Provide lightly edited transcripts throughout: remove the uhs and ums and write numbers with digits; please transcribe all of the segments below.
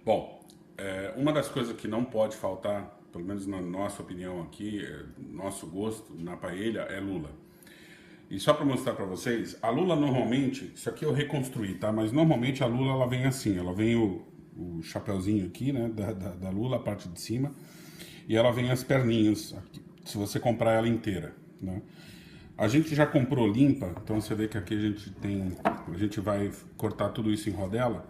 Bom, uma das coisas que não pode faltar, pelo menos na nossa opinião aqui, nosso gosto na paella, é lula. E só para mostrar para vocês, a lula normalmente, isso aqui eu reconstruí, tá? Mas normalmente a lula ela vem assim, ela vem o chapeuzinho aqui, né, da lula, a parte de cima, e ela vem as perninhas, aqui, se você comprar ela inteira, né? A gente já comprou limpa, então você vê que aqui a gente vai cortar tudo isso em rodela,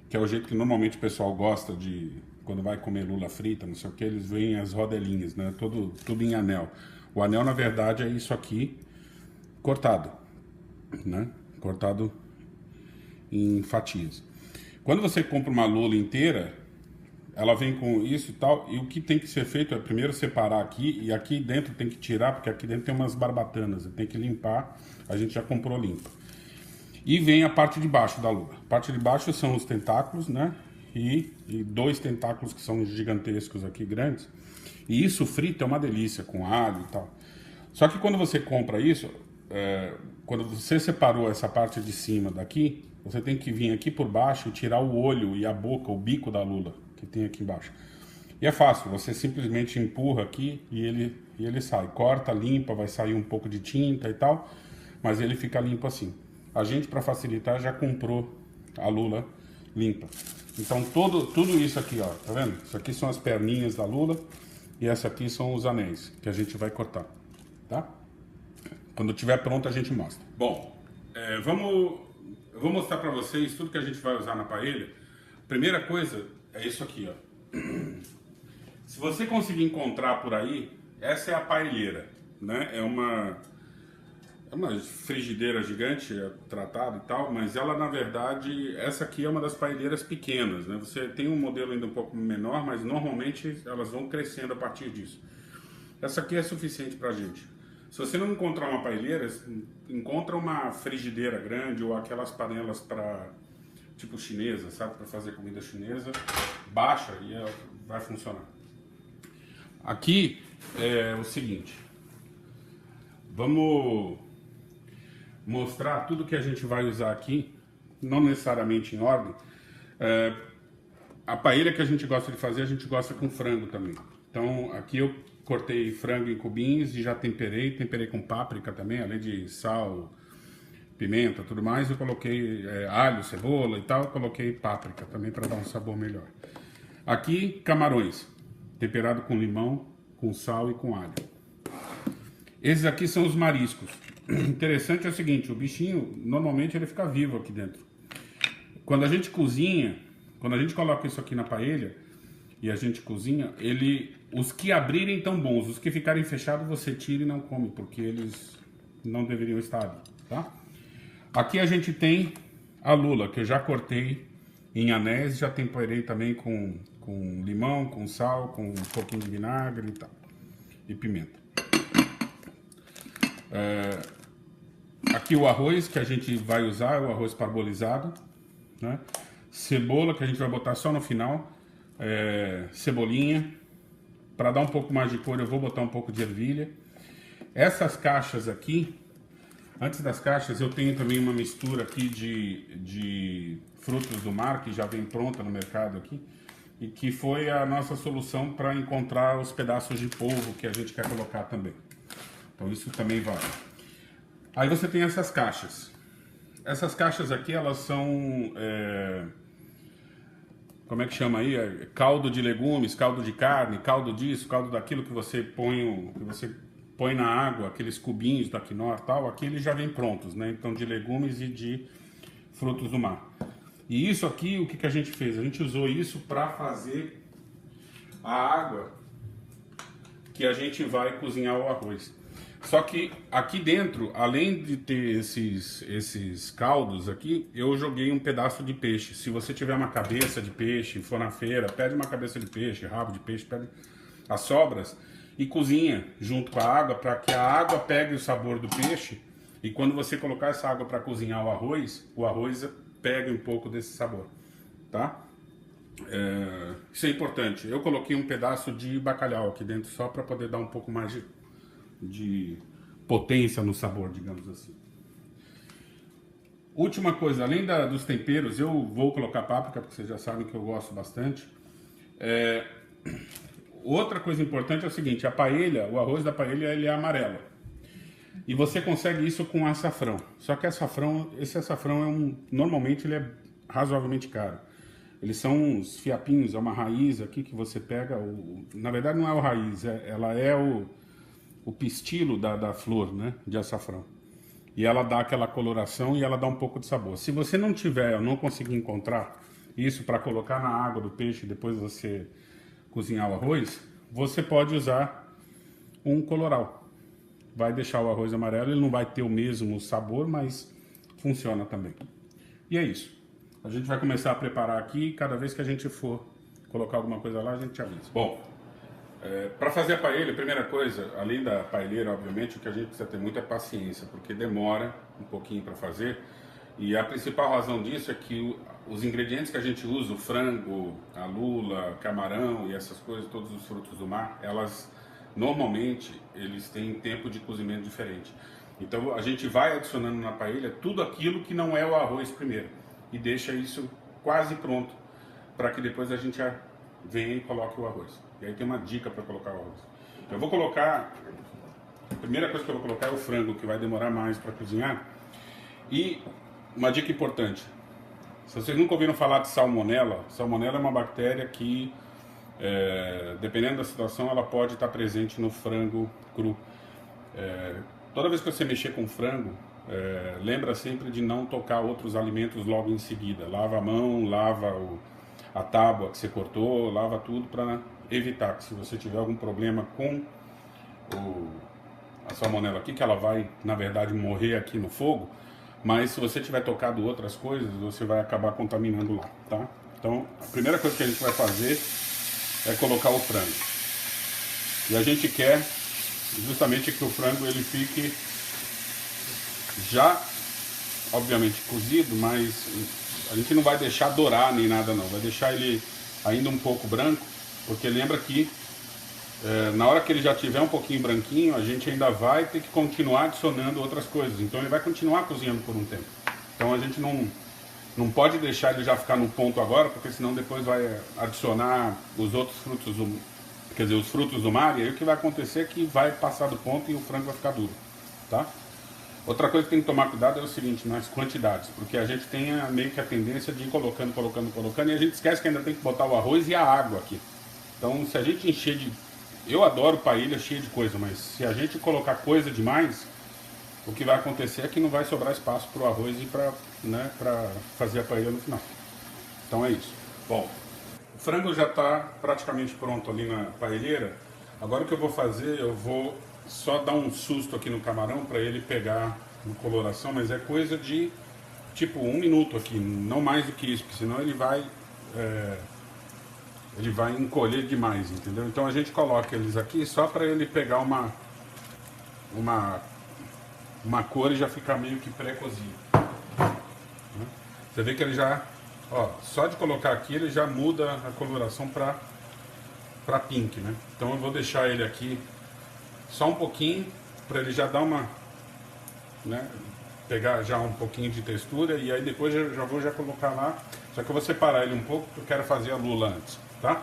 que é o jeito que normalmente o pessoal gosta de, quando vai comer lula frita, não sei o que, eles veem as rodelinhas, né? Tudo em anel. O anel, na verdade, é isso aqui, cortado, né? Cortado em fatias. Quando você compra uma lula inteira, ela vem com isso e tal, e o que tem que ser feito é primeiro separar aqui, e aqui dentro tem que tirar, porque aqui dentro tem umas barbatanas, tem que limpar, a gente já comprou limpo. E vem a parte de baixo da lula. A parte de baixo são os tentáculos, né? E dois tentáculos que são gigantescos aqui, grandes. E isso frito é uma delícia, com alho e tal. Só que quando você compra isso, quando você separou essa parte de cima daqui, você tem que vir aqui por baixo e tirar o olho e a boca, o bico da lula, que tem aqui embaixo. E é fácil, você simplesmente empurra aqui e ele sai. Corta, limpa, vai sair um pouco de tinta e tal, mas ele fica limpo assim. A gente, para facilitar, já comprou a lula limpa. Então tudo isso aqui, ó, tá vendo? Isso aqui são as perninhas da lula e essa aqui são os anéis que a gente vai cortar, tá? Quando tiver pronto a gente mostra. Bom, eu vou mostrar para vocês tudo que a gente vai usar na paella. Primeira coisa é isso aqui, ó. Se você conseguir encontrar por aí, essa é a paelleira, né? É uma frigideira gigante, tratada e tal, mas ela, na verdade, essa aqui é uma das paelleiras pequenas, né? Você tem um modelo ainda um pouco menor, mas normalmente elas vão crescendo a partir disso. Essa aqui é suficiente pra gente. Se você não encontrar uma paelleira, encontra uma frigideira grande ou aquelas panelas para tipo chinesa, sabe? Para fazer comida chinesa, baixa e vai funcionar. Aqui é o seguinte, vamos mostrar tudo que a gente vai usar aqui, não necessariamente em ordem. A paella que a gente gosta de fazer, a gente gosta com frango também. Então aqui eu cortei frango em cubinhos e já temperei com páprica também, além de sal, pimenta, tudo mais. Eu coloquei alho, cebola e tal, coloquei páprica também para dar um sabor melhor. Aqui camarões, temperado com limão, com sal e com alho. Esses aqui são os mariscos. Interessante é o seguinte, o bichinho normalmente ele fica vivo aqui dentro. Quando a gente cozinha, quando a gente coloca isso aqui na paella e a gente cozinha, os que abrirem tão bons, os que ficarem fechados você tira e não come, porque eles não deveriam estar ali, tá? Aqui a gente tem a lula, que eu já cortei em anéis, já temperei também com limão, com sal, com um pouquinho de vinagre e tal, e pimenta. Aqui o arroz que a gente vai usar é o arroz parbolizado, né? Cebola que a gente vai botar só no final, cebolinha. Para dar um pouco mais de cor eu vou botar um pouco de ervilha. Essas caixas aqui, antes das caixas eu tenho também uma mistura aqui de frutos do mar que já vem pronta no mercado aqui. E que foi a nossa solução para encontrar os pedaços de polvo que a gente quer colocar também. Então isso também vale. Aí você tem essas caixas. Essas caixas aqui, elas são... como é que chama aí? Caldo de legumes, caldo de carne, caldo disso, caldo daquilo que você põe na água, aqueles cubinhos da quinoa e tal. Aqui eles já vêm prontos, né? Então de legumes e de frutos do mar. E isso aqui, o que a gente fez? A gente usou isso para fazer a água que a gente vai cozinhar o arroz. Só que aqui dentro, além de ter esses caldos aqui, eu joguei um pedaço de peixe. Se você tiver uma cabeça de peixe, for na feira, pede uma cabeça de peixe, rabo de peixe, pede as sobras e cozinha junto com a água para que a água pegue o sabor do peixe. E quando você colocar essa água para cozinhar o arroz pegue um pouco desse sabor, tá? Isso é importante. Eu coloquei um pedaço de bacalhau aqui dentro só para poder dar um pouco mais de potência no sabor, digamos assim. Última coisa, além dos temperos, eu vou colocar páprica, porque vocês já sabem que eu gosto bastante. Outra coisa importante é o seguinte, a paella, o arroz da paella, ele é amarelo. E você consegue isso com açafrão. Só que esse açafrão normalmente ele é razoavelmente caro. Eles são uns fiapinhos, é uma raiz aqui que você pega, na verdade não é o raiz, ela é o pistilo da flor, né, de açafrão. E ela dá aquela coloração e ela dá um pouco de sabor. Se você não tiver, não conseguir encontrar isso para colocar na água do peixe e depois você cozinhar o arroz, você pode usar um coloral. Vai deixar o arroz amarelo, ele não vai ter o mesmo sabor, mas funciona também. E é isso. A gente vai começar a preparar aqui, cada vez que a gente for colocar alguma coisa lá, a gente avisa. Bom, para fazer a paella, a primeira coisa, além da paelleira, obviamente, o que a gente precisa ter muito é paciência, porque demora um pouquinho para fazer. E a principal razão disso é que os ingredientes que a gente usa, o frango, a lula, camarão e essas coisas, todos os frutos do mar, normalmente eles têm tempo de cozimento diferente. Então a gente vai adicionando na paella tudo aquilo que não é o arroz primeiro e deixa isso quase pronto para que depois a gente venha e coloque o arroz. E aí tem uma dica para colocar o arroz. Eu vou colocar, a primeira coisa que eu vou colocar é o frango, que vai demorar mais para cozinhar. E uma dica importante, se vocês nunca ouviram falar de salmonela, salmonela é uma bactéria que, dependendo da situação, ela pode estar presente no frango cru. Toda vez que você mexer com frango, lembra sempre de não tocar outros alimentos logo em seguida. Lava a mão, lava a tábua que você cortou, lava tudo para evitar que, se você tiver algum problema com a salmonela aqui, que ela vai, na verdade, morrer aqui no fogo, mas se você tiver tocado outras coisas, você vai acabar contaminando lá, tá? Então, a primeira coisa que a gente vai fazer é colocar o frango. E a gente quer justamente que o frango ele fique já, obviamente, cozido, mas a gente não vai deixar dourar nem nada não, vai deixar ele ainda um pouco branco, porque lembra que na hora que ele já tiver um pouquinho branquinho, a gente ainda vai ter que continuar adicionando outras coisas, então ele vai continuar cozinhando por um tempo. Então a gente não pode deixar ele já ficar no ponto agora, porque senão depois vai adicionar os outros frutos, quer dizer, os frutos do mar, e aí o que vai acontecer é que vai passar do ponto e o frango vai ficar duro, tá? Outra coisa que tem que tomar cuidado é o seguinte, nas quantidades, porque a gente tem meio que a tendência de ir colocando, e a gente esquece que ainda tem que botar o arroz e a água aqui. Então, se a gente encher de... Eu adoro paella cheia de coisa, mas se a gente colocar coisa demais, o que vai acontecer é que não vai sobrar espaço para o arroz e para fazer a paella no final. Então é isso. Bom, o frango já está praticamente pronto ali na paelleira. Agora o que eu vou fazer, eu vou só dar um susto aqui no camarão para ele pegar uma coloração, mas é coisa de tipo 1 minuto aqui, não mais do que isso, porque senão ele vai encolher demais, entendeu? Então a gente coloca eles aqui só para ele pegar uma cor e já ficar meio que pré-cozido. Você vê que ele já, ó, só de colocar aqui ele já muda a coloração para pink, né? Então eu vou deixar ele aqui só um pouquinho para ele já dar uma, né, pegar já um pouquinho de textura, e aí depois eu já vou colocar lá. Só que eu vou separar ele um pouco porque eu quero fazer a lula antes, tá?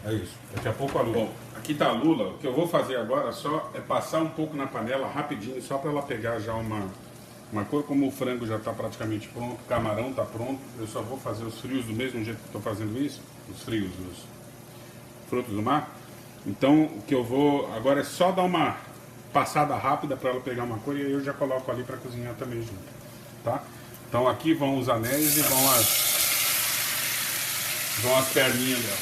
É isso, daqui a pouco a lula. Bom, aqui tá a lula. O que eu vou fazer agora só é passar um pouco na panela rapidinho, só para ela pegar já uma cor. Como o frango já está praticamente pronto, o camarão está pronto, eu só vou fazer os frios do mesmo jeito que estou fazendo isso, os frios dos frutos do mar. Então o que eu vou agora é só dar uma passada rápida para ela pegar uma cor, e aí eu já coloco ali para cozinhar também junto, tá? Então aqui vão os anéis e vão as perninhas dela.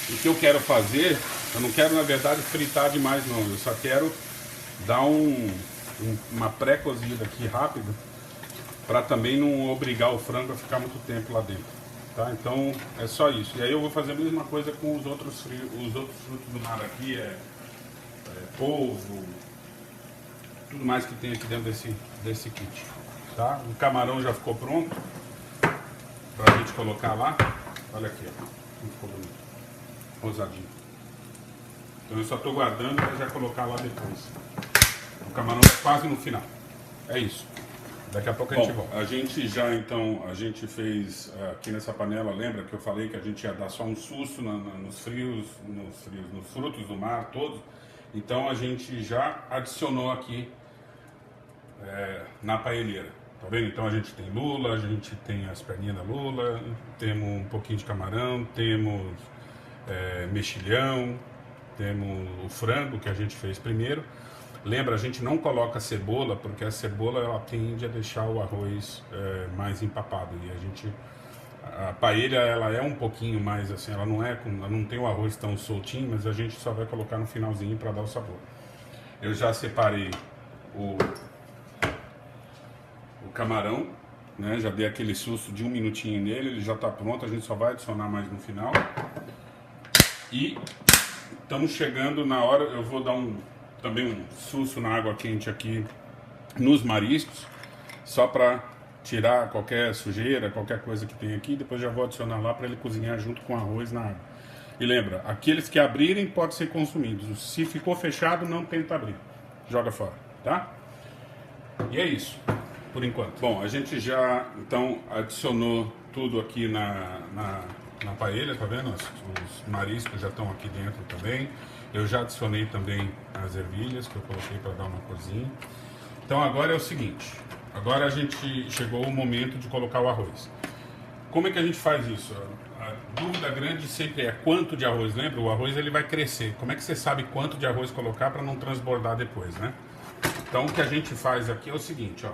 O que eu quero fazer, eu não quero na verdade fritar demais não, eu só quero dar uma pré-cozida aqui rápida, para também não obrigar o frango a ficar muito tempo lá dentro, tá? Então é só isso. E aí eu vou fazer a mesma coisa com os outros frutos do mar aqui, polvo, tudo mais que tem aqui dentro desse kit, tá? O camarão já ficou pronto pra gente colocar lá. Olha aqui, ó, como ficou bonito, rosadinho. Então eu só tô guardando para já colocar lá depois. O camarão é quase no final. É isso. Daqui a pouco a gente volta. A gente já então, a gente fez aqui nessa panela, lembra que eu falei que a gente ia dar só um susto nos frutos do mar todos? Então a gente já adicionou aqui na paelleira, tá vendo? Então a gente tem lula, a gente tem as perninhas da lula, temos um pouquinho de camarão, temos mexilhão, temos o frango que a gente fez primeiro. Lembra, a gente não coloca cebola, porque a cebola ela tende a deixar o arroz mais empapado. E a paella ela é um pouquinho mais assim, ela não tem o arroz tão soltinho, mas a gente só vai colocar no finalzinho para dar o sabor. Eu já separei o camarão, né? Já dei aquele susto de 1 minutinho nele, ele já está pronto, a gente só vai adicionar mais no final. E estamos chegando na hora, eu vou dar também um susto na água quente aqui nos mariscos, só para tirar qualquer sujeira, qualquer coisa que tem aqui, depois já vou adicionar lá para ele cozinhar junto com o arroz na água. E lembra, aqueles que abrirem podem ser consumidos, se ficou fechado não tenta abrir, joga fora, tá? E é isso, por enquanto. Bom, a gente já então adicionou tudo aqui na paella, tá vendo? Os mariscos já estão aqui dentro também. Eu já adicionei também as ervilhas que eu coloquei para dar uma corzinha. Então agora é o seguinte, agora a gente chegou o momento de colocar o arroz. Como é que a gente faz isso? A dúvida grande sempre é quanto de arroz. Lembra? O arroz ele vai crescer. Como é que você sabe quanto de arroz colocar para não transbordar depois, né? Então o que a gente faz aqui é o seguinte, ó.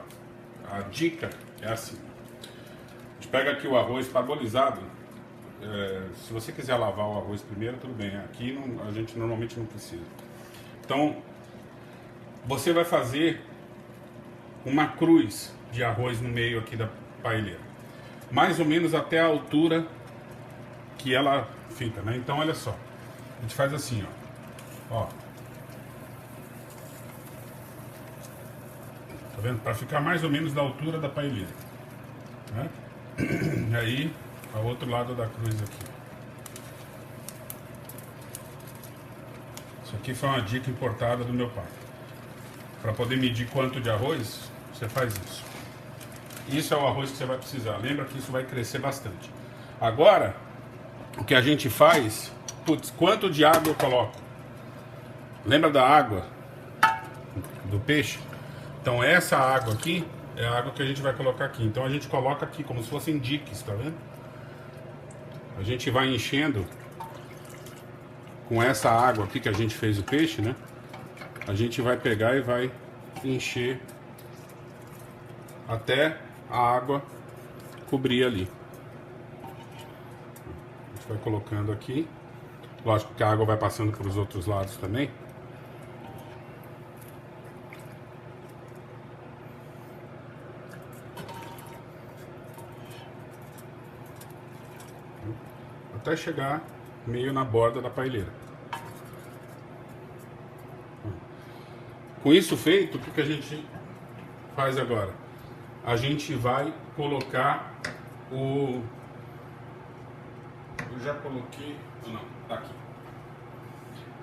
A dica é assim. A gente pega aqui o arroz parbolizado. Se você quiser lavar o arroz primeiro, tudo bem. Aqui a gente normalmente não precisa. Então, você vai fazer uma cruz de arroz no meio aqui da paelleira. Mais ou menos até a altura que ela fica, né? Então, olha só. A gente faz assim, ó. Tá vendo? Para ficar mais ou menos da altura da paelleira, né? E aí, ao outro lado da cruz aqui. Isso aqui foi uma dica importada do meu pai. Para poder medir quanto de arroz, você faz isso. Isso é o arroz que você vai precisar. Lembra que isso vai crescer bastante. Agora, o que a gente faz... Putz, quanto de água eu coloco? Lembra da água do peixe? Então essa água aqui é a água que a gente vai colocar aqui. Então a gente coloca aqui como se fossem diques, tá vendo? A gente vai enchendo com essa água aqui que a gente fez o peixe, né? A gente vai pegar e vai encher até a água cobrir ali. A gente vai colocando aqui. Lógico que a água vai passando para os outros lados também. Até chegar meio na borda da paelleira. Com isso feito, o que a gente faz agora? A gente vai colocar o... Eu já coloquei... Não, tá aqui.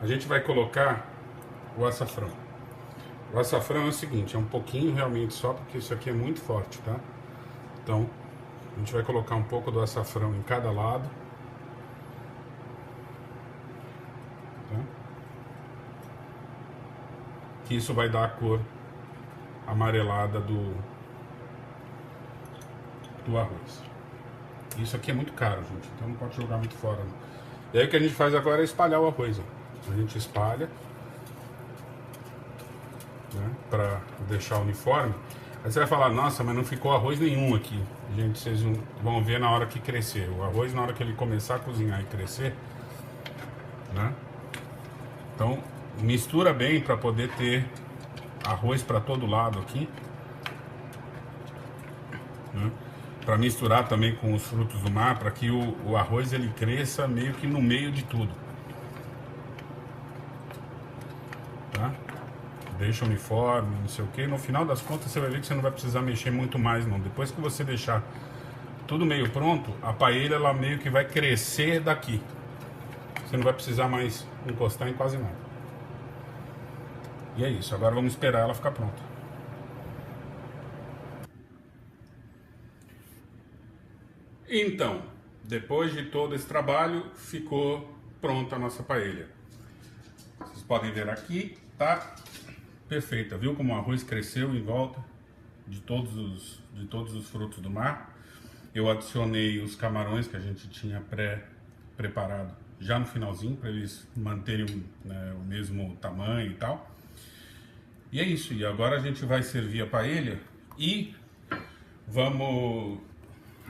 A gente vai colocar o açafrão. O açafrão é o seguinte, é um pouquinho realmente só, porque isso aqui é muito forte, tá? Então, a gente vai colocar um pouco do açafrão em cada lado. Que isso vai dar a cor amarelada do arroz. Isso aqui é muito caro, gente, então não pode jogar muito fora, não. E aí o que a gente faz agora é espalhar o arroz, ó. A gente espalha, né, para deixar uniforme. Aí você vai falar, nossa, mas não ficou arroz nenhum aqui. Gente, vocês vão ver na hora que crescer. O arroz, na hora que ele começar a cozinhar e crescer, né? Então, mistura bem para poder ter arroz para todo lado aqui, né? Para misturar também com os frutos do mar, para que o arroz ele cresça meio que no meio de tudo, tá? Deixa uniforme, não sei o que. No final das contas você vai ver que você não vai precisar mexer muito mais, não. Depois que você deixar tudo meio pronto, a paella ela meio que vai crescer daqui. Você não vai precisar mais encostar em quase nada. E é isso, agora vamos esperar ela ficar pronta. Então, depois de todo esse trabalho, ficou pronta a nossa paella. Vocês podem ver aqui, tá perfeita. Viu como o arroz cresceu em volta de todos os frutos do mar? Eu adicionei os camarões que a gente tinha preparado já no finalzinho, para eles manterem, né, o mesmo tamanho e tal. E é isso. E agora a gente vai servir a paella e vamos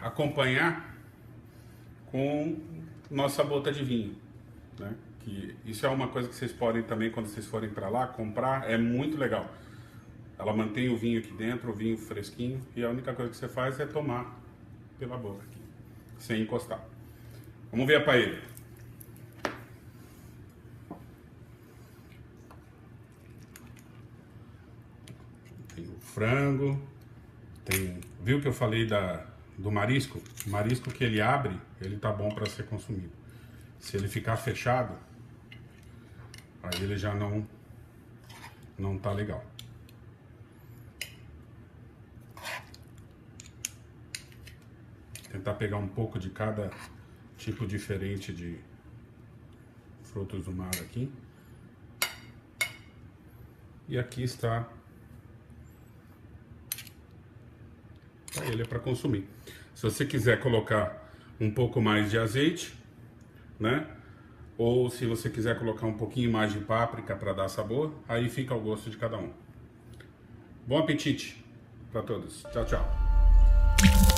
acompanhar com nossa bota de vinho, né? Que isso é uma coisa que vocês podem também, quando vocês forem para lá comprar, é muito legal. Ela mantém o vinho aqui dentro, o vinho fresquinho, e a única coisa que você faz é tomar pela boca aqui, sem encostar. Vamos ver a paella. Tem o frango, viu que eu falei do marisco? O marisco que ele abre, ele tá bom para ser consumido. Se ele ficar fechado, aí ele já não tá legal. Tentar pegar um pouco de cada tipo diferente de frutos do mar aqui. E aqui está. Ele é para consumir. Se você quiser colocar um pouco mais de azeite, né? Ou se você quiser colocar um pouquinho mais de páprica para dar sabor, aí fica ao gosto de cada um. Bom apetite para todos. Tchau, tchau.